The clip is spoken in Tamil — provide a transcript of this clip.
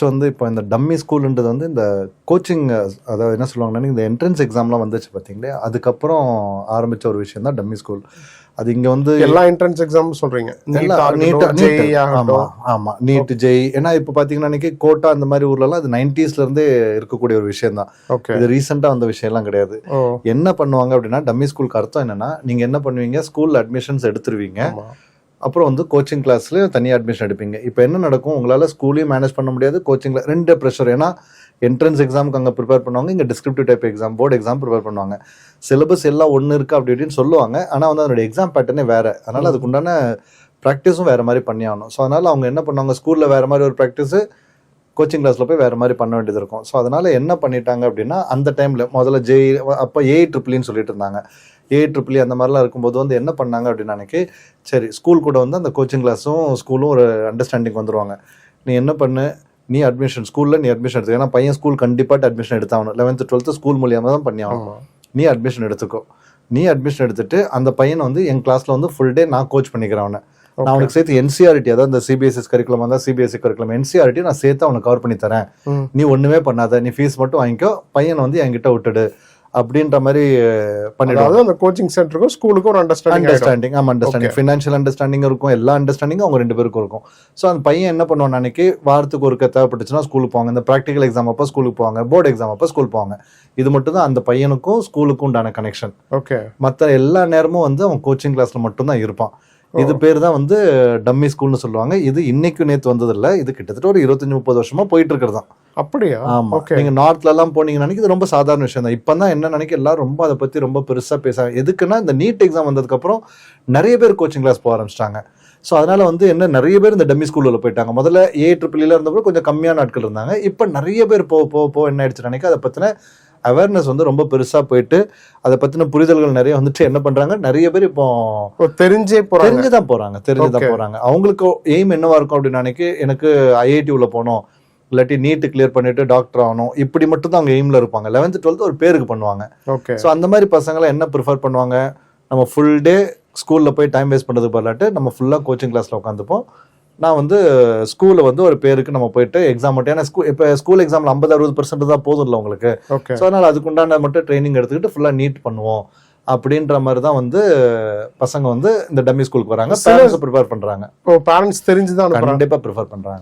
ஃபர்ஸ்ட் வந்து இப்போ இந்த டம்மி ஸ்கூல்ன்றது வந்து இந்த கோச்சிங், அதாவது என்ன சொல்லுவாங்கன்னா இந்த என்ட்ரன்ஸ் எக்ஸாம்லாம் வந்துச்சு பார்த்தீங்களா, அதுக்கப்புறம் ஆரம்பித்த ஒரு விஷயம் தான் டம்மி ஸ்கூல். அது இங்கே வந்து எல்லா என்ட்ரன்ஸ் எக்ஸாம் சொல்றீங்க, ஆமாம், நீட் ஜெய். ஏன்னா இப்போ பார்த்தீங்கன்னா இன்னைக்கு கோட்டா அந்த மாதிரி ஊர்லலாம் அது 90s இருந்தே இருக்கக்கூடிய ஒரு விஷயம் தான். இது ரீசெண்டாக வந்த விஷயம்லாம் கிடையாது. என்ன பண்ணுவாங்க அப்படின்னா, டம்மி ஸ்கூலுக்கு அர்த்தம் என்னன்னா, நீங்கள் என்ன பண்ணுவீங்க, ஸ்கூலில் அட்மிஷன்ஸ் எடுத்துருவீங்க, அப்புறம் வந்து கோச்சிங் கிளாஸ்லேயும் தனியாக அட்மிஷன் எடுப்பீங்க. இப்போ என்ன நடக்கும், உங்களால் ஸ்கூலையும் மேனேஜ் பண்ண முடியாது, கோச்சிங்கில் ரெண்டு ப்ரெஷர். ஏன்னா என்ட்ரன்ஸ் எக்ஸாமுக்கு அங்கே ப்ரிப்பேர் பண்ணுவாங்க, இங்கே descriptive type exam, board exam prepare பண்ணுவாங்க. சிலபஸ் எல்லாம் ஒன்று இருக்குது அப்படி இப்படின்னு சொல்லுவாங்க, ஆனால் வந்து அதனுடைய எக்ஸாம் பேட்டர்னே வேறு. அதனால் அதுக்கு உண்டான ப்ராக்டிஸும் வேறு மாதிரி பண்ணி ஆகணும். ஸோ அதனால் அவங்க என்ன பண்ணுவாங்க, ஸ்கூலில் வேறு மாதிரி ஒரு ப்ராக்டிஸு, கோச்சிங் கிளாஸில் போய் வேறு மாதிரி பண்ண வேண்டியது இருக்கும். ஸோ அதனால் என்ன பண்ணிட்டாங்க அப்படின்னா, அந்த டைமில் முதல்ல ஜெய், அப்போ ஏஐஇஇஇன்னு சொல்லிட்டு இருந்தாங்க. ஏஐஇஇஇ அந்த மாதிரிலாம் இருக்கும்போது வந்து என்ன பண்ணாங்க அப்படின்னா, அன்றைக்கி சரி ஸ்கூல் கூட வந்து அந்த கோச்சிங் கிளாஸும் ஸ்கூலும் ஒரு அண்டர்ஸ்டாண்டிங் வந்துடுவாங்க. நீ என்ன பண்ணு, நீ அட்மிஷன் ஸ்கூலில் நீ அட்மிஷன் எடுத்துக்கோ. ஏன்னா பையன் ஸ்கூல் கண்டிப்பாக அட்மிஷன் எடுத்தாகணும், 11th 12th ஸ்கூல் மூலியமாக தான் பண்ணி ஆகணும். நீ அட்மிஷன் எடுத்துக்கோ. நீ அட்மிஷன் எடுத்துட்டு அந்த பையனை வந்து என் கிளாஸில் வந்து ஃபுல் டே நான் கோச் பண்ணிக்கிறேன் அவனை. நான் அவனுக்கு சேர்த்து என்சிஆர்டி, அதாவது இந்த சிபிஎஸ்சி கரிக்குலம் தான், சிபிஎஸ்சி கரிக்குலம் என்சிஆர்டி நான் சேர்த்து அவனுக்கு கவர் பண்ணி தரேன். நீ ஒன்றுமே பண்ணாத, நீ ஃபீஸ் மட்டும் வாங்கிக்கோ, பையனை வந்து என்கிட்ட விட்டுடு அப்படின்ற மாதிரி பண்ணிடுவாங்க. அந்த கோச்சிங் சென்டருக்கும் ஸ்கூலுக்கும் ஒரு அண்டர்ஸ்டாண்டிங். ஆமாம், அண்டர்ஸ்டாண்டிங், ஃபினான்ஷியல் அண்டர்ஸ்டாண்டிங் இருக்கும், எல்லா அண்டர்ஸ்டாண்டிங்கும் அவங்க ரெண்டு பேருக்கும் இருக்கும். ஸோ அந்த பையன் என்ன பண்ணுவான், அன்னைக்கு வாரத்துக்கு ஒருக்க தேவைப்பட்டுச்சுன்னா ஸ்கூலுக்கு போவாங்க, இந்த ப்ராக்டிகல் எக்ஸாம் அப்போ ஸ்கூலுக்கு போவாங்க, போர்டு எக்ஸாம் அப்போ ஸ்கூல் போவாங்க. இது மட்டும் தான் அந்த பையனுக்கும் ஸ்கூலுக்கும் உண்டான கனெக்ஷன். மற்ற எல்லா நேரமும் வந்து அவன் கோச்சிங் கிளாஸ்ல மட்டும்தான் இருப்பான். இது பேர் தான் வந்து டம்மி ஸ்கூல்னு சொல்லுவாங்க. இது இன்னைக்கு நேற்று வந்தது இல்லை, இது கிட்டத்தட்ட ஒரு 25-30 வருஷமா போயிட்டு இருக்கிறது தான். அப்படியா? ஆமா, நீங்க நார்த்ல எல்லாம் போனீங்கன்னா இது ரொம்ப சாதாரண விஷயம் தான். இப்பதான் என்ன நினைக்க எல்லாரும் ரொம்ப அதை பத்தி ரொம்ப பெருசா பேசுறாங்க. எதுக்குன்னா இந்த நீட் எக்ஸாம் வந்ததுக்கு அப்புறம் நிறைய பேர் கோச்சிங் கிளாஸ் போக ஆரம்பிச்சிட்டாங்க. ஸோ அதனால வந்து என்ன, நிறைய பேர் இந்த டம்மி ஸ்கூல்ல போயிட்டாங்க. முதல்ல ஏஐஇஇஇல இருந்தப்போ கொஞ்சம் கம்மியான ஆட்கள் இருந்தாங்க. இப்போ நிறைய பேர் போக என்ன ஆயிடுச்சு நினைக்க, அதை பத்தின அவேர்னஸ் வந்து ரொம்ப பெருசா போயிட்டு, அதை பத்தின புரிதல்கள் நிறைய வந்துட்டு என்ன பண்றாங்க, நிறைய பேர் இப்போ தெரிஞ்சுதான் போறாங்க. அவங்களுக்கு எய்ம் என்னவா இருக்கும் அப்படின்னு நினைக்க, எனக்கு ஐஐடி உள்ள போகணும், இல்லாட்டி நீட்டு கிளியர் பண்ணிட்டு டாக்டர் ஆகணும், இப்படி மட்டும் தான் அவங்க எய்ம்ல இருப்பாங்க. 11th 12th ஒரு பேருக்கு பண்ணுவாங்க. ஸோ அந்த மாதிரி பசங்களை என்ன ப்ரிஃபர் பண்ணுவாங்க, நம்ம ஃபுல் டே ஸ்கூல்ல போய் டைம் வேஸ்ட் பண்றது பதிலாட்டு நம்ம ஃபுல்லா கோச்சிங் கிளாஸ்ல உட்காந்துப்போம். நான் வந்து ஸ்கூலில் வந்து ஒரு பேருக்கு நம்ம போயிட்டு எக்ஸாம் மட்டும், ஏன்னா இப்போ ஸ்கூல் எக்ஸாமில் 50-60% தான் போதும் இல்லை உங்களுக்கு. ஸோ அதனால் அதுக்குண்டான மட்டும் ட்ரைனிங் எடுத்துக்கிட்டு ஃபுல்லாக நீட் பண்ணுவோம் அப்படின்ற மாதிரி தான் வந்து பசங்க வந்து இந்த டம்மி ஸ்கூலுக்கு வராங்க. பேரண்ட்ஸ் ப்ரிஃபர் பண்ணுறாங்க. பேரண்ட்ஸ் தெரிஞ்சுதான் கண்டிப்பாக ப்ரிஃபர் பண்ணுறாங்க.